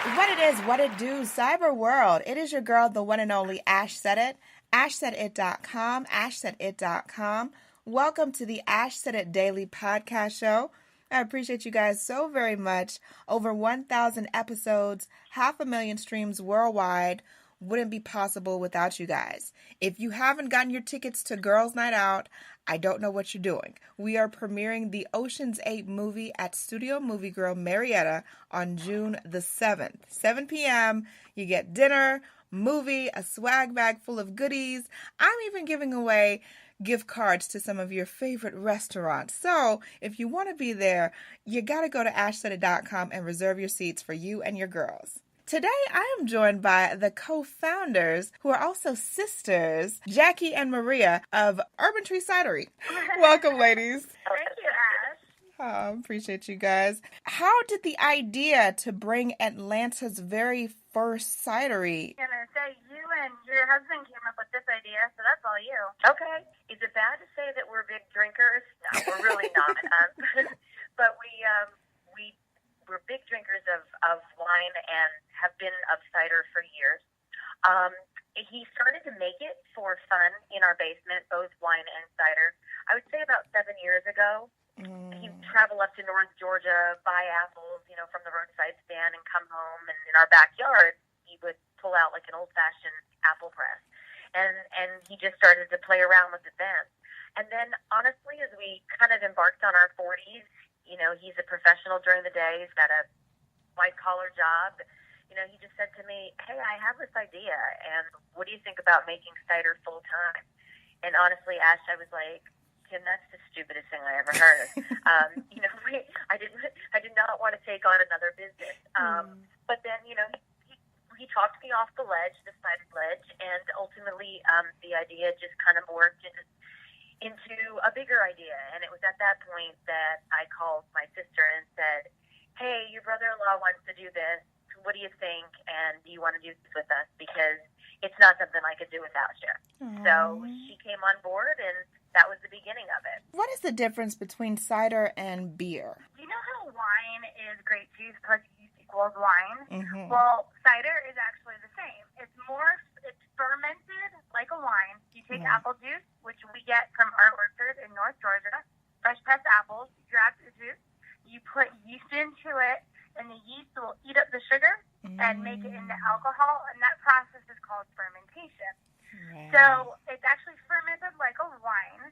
What it is, what it do, cyber world. It is your girl, the one and only Ash Said It. AshSaidIt.com, AshSaidIt.com. Welcome to the Ash Said It Daily Podcast Show. I appreciate you guys so very much. Over 1,000 episodes, 500,000 streams worldwide. Wouldn't be possible without you guys. If you haven't gotten your tickets to Girls Night Out, I don't know what you're doing. We are premiering the Ocean's 8 movie at Studio Movie Girl Marietta on June the 7th. 7 p.m. You get dinner, movie, a swag bag full of goodies. I'm even giving away gift cards to some of your favorite restaurants. So if you want to be there, you got to go to ashsaidit.com and reserve your seats for you and your girls. Today, I am joined by the co-founders, who are also sisters, Jackie and Maria of Urban Tree Cidery. Welcome, ladies. Thank you, Ash. Oh, appreciate you guys. How did the idea to bring Atlanta's very first cidery? I'm going to say you and your husband came up with this idea, so that's all you. Okay. Is it bad to say that we're big drinkers? No, we're really not. But we're big drinkers of wine and have been of cider for years. He started to make it for fun in our basement, both wine and cider. I would say about 7 years ago. He'd travel up to North Georgia, buy apples, from the roadside stand and come home. And in our backyard, he would pull out like an old-fashioned apple press. And he just started to play around with it then. And then, honestly, as we kind of embarked on our 40s, he's a professional during the day. He's got a white-collar job. He just said to me, hey, I have this idea, and what do you think about making cider full-time? And honestly, Ash, I was like, Kim, that's the stupidest thing I ever heard. I did not want to take on another business. But then, he talked me off the ledge, the cider ledge, and ultimately the idea just kind of morphed into a bigger idea. And it was at that point that I called my sister and said, hey, your brother-in-law wants to do this. What do you think? And do you want to do this with us? Because it's not something I could do without you. So she came on board, and that was the beginning of it. What is the difference between cider and beer? You know how wine is grape juice plus yeast equals wine? Mm-hmm. Well, cider is actually the same. It's fermented like a wine. You take apple juice, which we get from our orchard in North Georgia, fresh pressed apples, you grab the juice, you put yeast into it, and the yeast will eat up the sugar and make it into alcohol, and that process is called fermentation. Right. So it's actually fermented like a wine,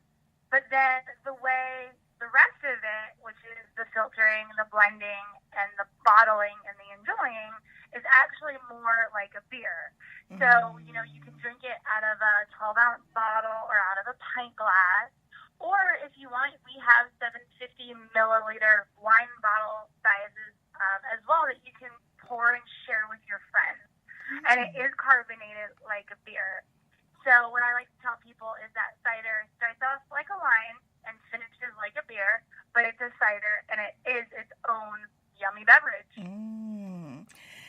but then the rest of it, which is the filtering, the blending, and the bottling and the enjoying, is actually more like a beer. So, you can drink it out of a 12-ounce bottle or out of a pint glass, or if you want, we have 750-milliliter wine bottle sizes as well that you can pour and share with your friends. And it is carbonated like a beer. So what I like to tell people is that cider starts off like a wine and finishes like a beer, but it's a cider and it is its own yummy beverage.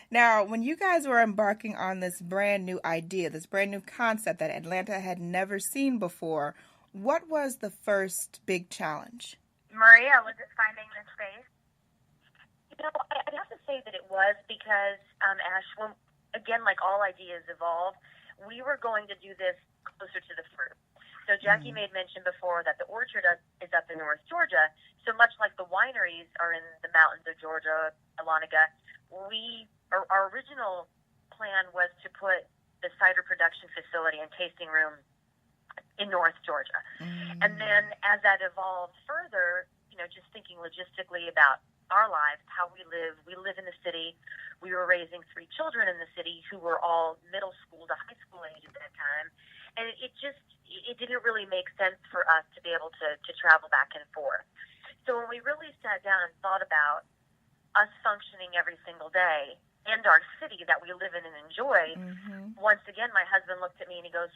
Now, when you guys were embarking on this brand new idea, this brand new concept that Atlanta had never seen before, what was the first big challenge? Maria, was it finding the space? I'd have to say that it was because, Ash, again, like all ideas evolve, we were going to do this closer to the fruit. So Jackie made mention before that the orchard is up in North Georgia. So much like the wineries are in the mountains of Georgia, Dahlonega, our original plan was to put the cider production facility and tasting room in North Georgia. And then as that evolved further, just thinking logistically about our lives, how we live in the city. We were raising 3 children in the city who were all middle school to high school age at that time. And it didn't really make sense for us to be able to travel back and forth. So when we really sat down and thought about us functioning every single day and our city that we live in and enjoy, once again, my husband looked at me and he goes,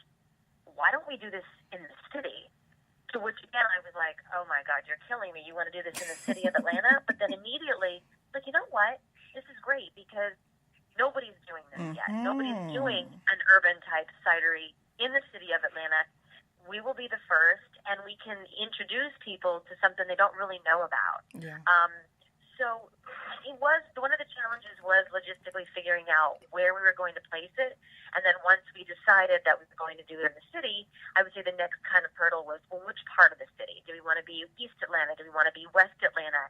why don't we do this in the city? To which, again, I was like, oh, my God, you're killing me. You want to do this in the city of Atlanta? But then immediately, like, you know what? This is great because nobody's doing this yet. Nobody's doing an urban-type cidery in the city of Atlanta. We will be the first, and we can introduce people to something they don't really know about. Yeah. So it was, one of the challenges was logistically basically figuring out where we were going to place it. And then once we decided that we were going to do it in the city, I would say the next kind of hurdle was, well, which part of the city? Do we want to be East Atlanta? Do we want to be West Atlanta?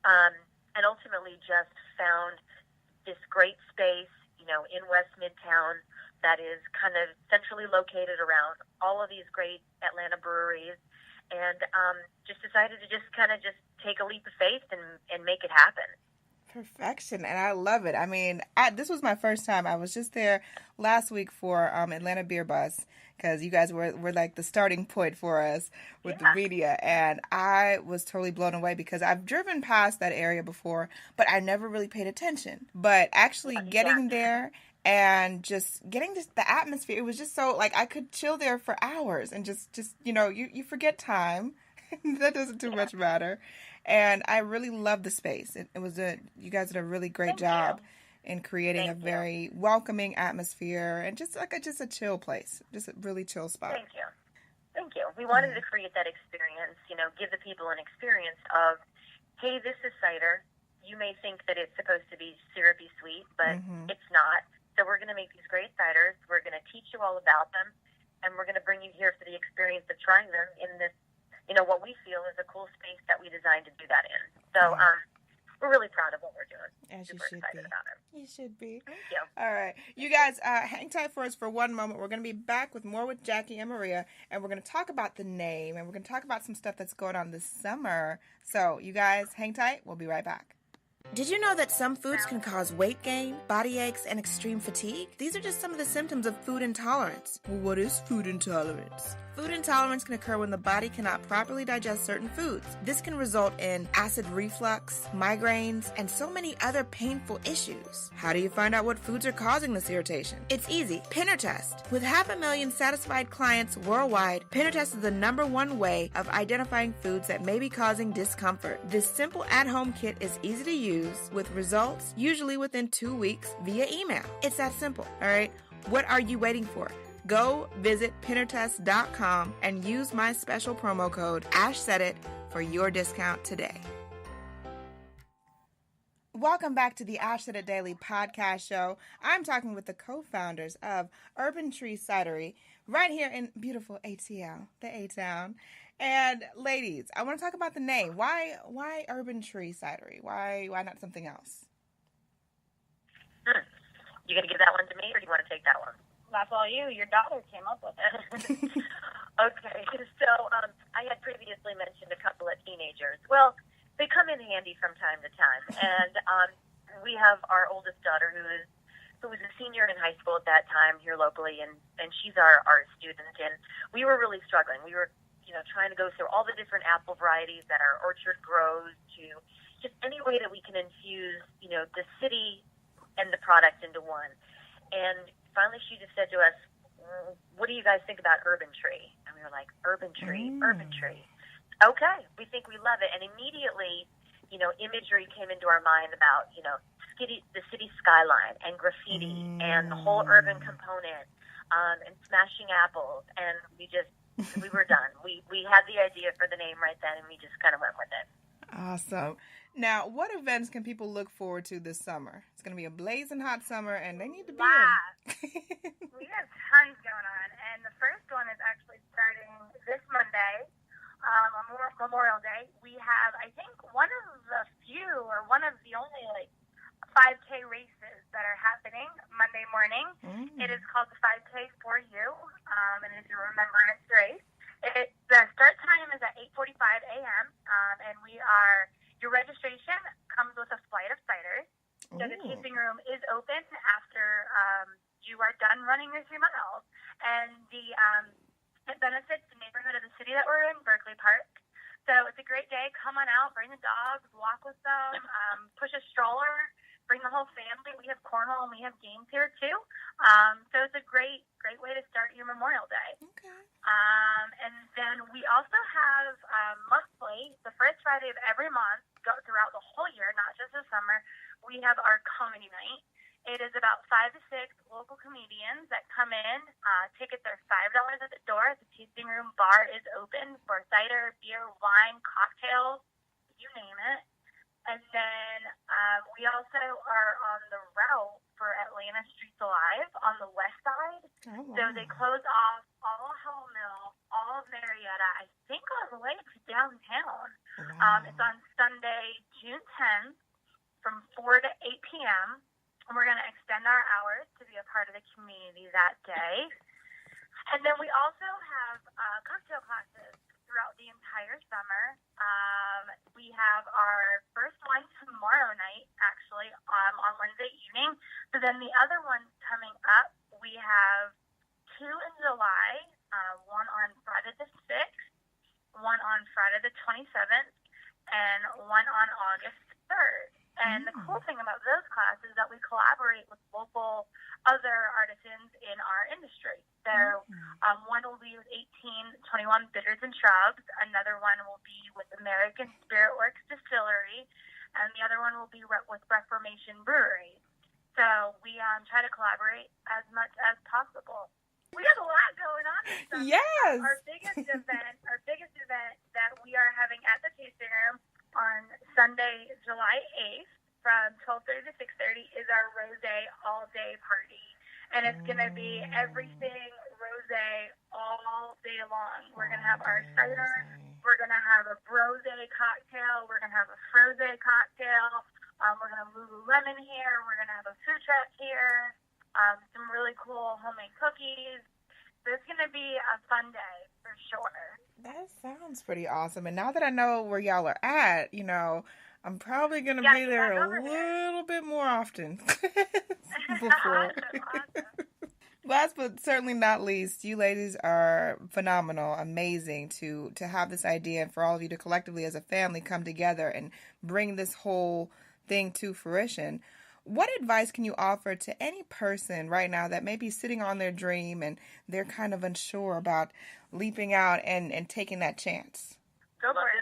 And ultimately just found this great space, in West Midtown that is kind of centrally located around all of these great Atlanta breweries, and just decided to just take a leap of faith and make it happen. Perfection, and I love it. I mean, this was my first time. I was just there last week for Atlanta Beer Bus, because you guys were like the starting point for us with the media, and I was totally blown away because I've driven past that area before, but I never really paid attention. But actually getting there and just getting the atmosphere, it was just so, like, I could chill there for hours and just you forget time. That doesn't too much matter. And I really love the space. It was you guys did a really great job in creating a very welcoming atmosphere and just a chill place, just a really chill spot. Thank you. We wanted to create that experience, give the people an experience of, hey, this is cider. You may think that it's supposed to be syrupy sweet, but it's not. So we're going to make these great ciders. We're going to teach you all about them, and we're going to bring you here for the experience of trying them in this, what we feel is a cool space that we designed to do that in. So we're really proud of what we're doing. As Super excited about it. You should be. Thank you. All right. You guys, hang tight for us for one moment. We're going to be back with more with Jackie and Maria, and we're going to talk about the name, and we're going to talk about some stuff that's going on this summer. So you guys, hang tight. We'll be right back. Did you know that some foods can cause weight gain, body aches, and extreme fatigue? These are just some of the symptoms of food intolerance. Well, what is food intolerance? Food intolerance can occur when the body cannot properly digest certain foods. This can result in acid reflux, migraines, and so many other painful issues. How do you find out what foods are causing this irritation? It's easy. Pinner Test. With 500,000 satisfied clients worldwide, Pinner Test is the #1 way of identifying foods that may be causing discomfort. This simple at-home kit is easy to use with results usually within 2 weeks via email. It's that simple, all right? What are you waiting for? Go visit pinnertest.com and use my special promo code AshSaidIt for your discount today. Welcome back to the Ash Said It Daily podcast show. I'm talking with the co-founders of Urban Tree Cidery right here in beautiful ATL, the A-Town. And ladies, I want to talk about the name. Why Urban Tree Cidery? Why not something else? You going to give that one to me, or do you want to take that one? That's all you. Your daughter came up with it. Okay, so I had previously mentioned a couple of teenagers. Well, they come in handy from time to time, and we have our oldest daughter who was a senior in high school at that time here locally, and she's our art student, and we were really struggling. We were trying to go through all the different apple varieties that our orchard grows, to just any way that we can infuse the city and the product into one. And finally she just said to us, what do you guys think about Urban Tree? And we were like, Urban Tree, Urban Tree. Okay, we think we love it. And immediately, imagery came into our mind about, the city skyline and graffiti and the whole urban component, and smashing apples. And we were done. We had the idea for the name right then, and we just kind of went with it. Awesome. Now, what events can people look forward to this summer? It's going to be a blazing hot summer, and they need to be We have tons going on, and the first one is actually starting this Monday, on Memorial Day. We have, I think, one of the few, or one of the only, 5K races that are happening Monday morning. It is called the 5K for You, and it's a remembrance race. The start time is at 8:45 a.m., and your registration comes with a flight of ciders. So the tasting room is open after you are done running your 3 miles. And it benefits the neighborhood of the city that we're in, Berkeley Park. So it's a great day. Come on out, bring the dogs, walk with them, push a stroller, bring the whole family. We have cornhole and we have games here too. So it's a great way to start your Memorial Day. Okay. And then we also have monthly, the first Friday of every month, throughout the whole year, not just the summer, we have our comedy night. It is about 5 to 6 local comedians that come in. Tickets are $5 at the door. The tasting room bar is open for cider, beer, wine, cocktails, you name it. And then we also are on the route for Atlanta Streets Alive on the west side. Oh, wow. So they close off all of Howell Mill, all of Marietta, I think all the way to downtown. Wow. It's on Sunday, June 10th from 4 to 8 p.m. And we're going to extend our hours to be a part of the community that day. And then we also have cocktail classes throughout the entire summer. We have our first one tomorrow night, actually, on Wednesday evening. But then the other ones coming up, we have 2 in July, one on Friday the 6th, one on Friday the 27th, and one on August 3rd. And the cool thing about those classes is that we collaborate with local other artisans in our industry. So one will be with 1821 Bitters and Shrubs. Another one will be with American Spirit Works Distillery. And the other one will be with Reformation Brewery. So we try to collaborate as much as possible. We have a lot going on this summer. Yes. Our biggest event that we are having at the tasting room on Sunday, July 8th from 12:30 to 6:30 is our Rosé all-day party. And it's going to be everything Rosé all day long. We're going to have our cider. We're going to have a Brosé cocktail. We're going to have a Frosé cocktail. We're going to have Lululemon here. We're going to have a food truck here. Some really cool homemade cookies. So it's going to be a fun day for sure. That sounds pretty awesome. And now that I know where y'all are at, I'm probably going to be there a little bit more often before. Awesome. Last but certainly not least, you ladies are phenomenal, amazing to have this idea and for all of you to collectively as a family come together and bring this whole thing to fruition. What advice can you offer to any person right now that may be sitting on their dream and they're kind of unsure about leaping out and taking that chance? Go for it.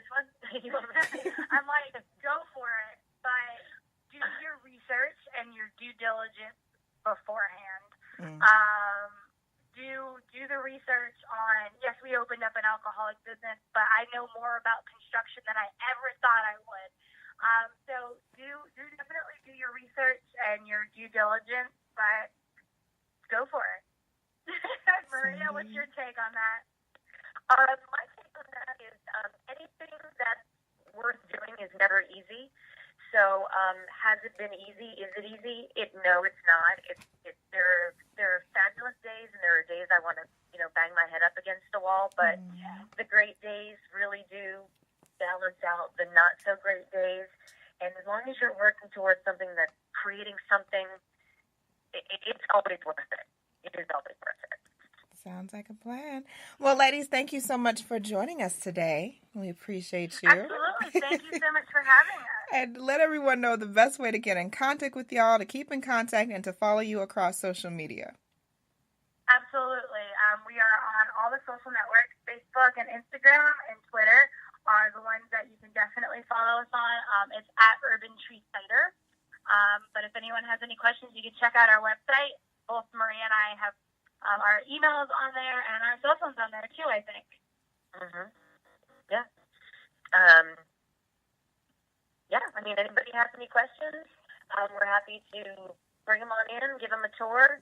I'm like, go for it, but do your research and your due diligence beforehand. Do the research on, yes, we opened up an alcoholic business, but I know more about construction than I ever thought I would. So definitely do your research and your due diligence, but go for it. Maria, what's your take on that? My take on that is anything that's worth doing is never easy. So has it been easy? Is it easy? No, it's not. There are fabulous days, and there are days I want to bang my head up against a wall. But the great days really do balance out the not so great days. And as long as you're working towards something that's creating something, it's always worth it. It is always worth it. Sounds like a plan. Well, ladies, thank you so much for joining us today. We appreciate you. Absolutely. Thank you so much for having us. And let everyone know the best way to get in contact with y'all, to keep in contact, and to follow you across social media. Absolutely. We are on all the social networks. Facebook and Instagram and Twitter are the ones that you can definitely follow us on. It's at Urban Tree Cider. But if anyone has any questions, you can check out our website. Both Maria and I have our emails on there and our cell phones on there too, I think. Yeah. Anybody has any questions, we're happy to bring them on in, give them a tour.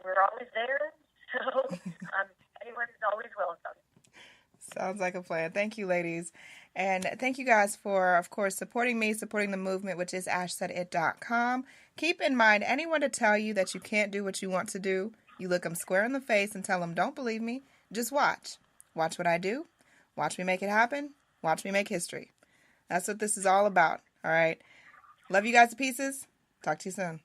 We're always there, so anyone's always welcome. Sounds like a plan. Thank you, ladies. And thank you guys for, of course, supporting me, supporting the movement, which is ashsaidit.com. Keep in mind, anyone to tell you that you can't do what you want to do, you look them square in the face and tell them, don't believe me, just watch. Watch what I do. Watch me make it happen. Watch me make history. That's what this is all about, all right? Love you guys to pieces. Talk to you soon.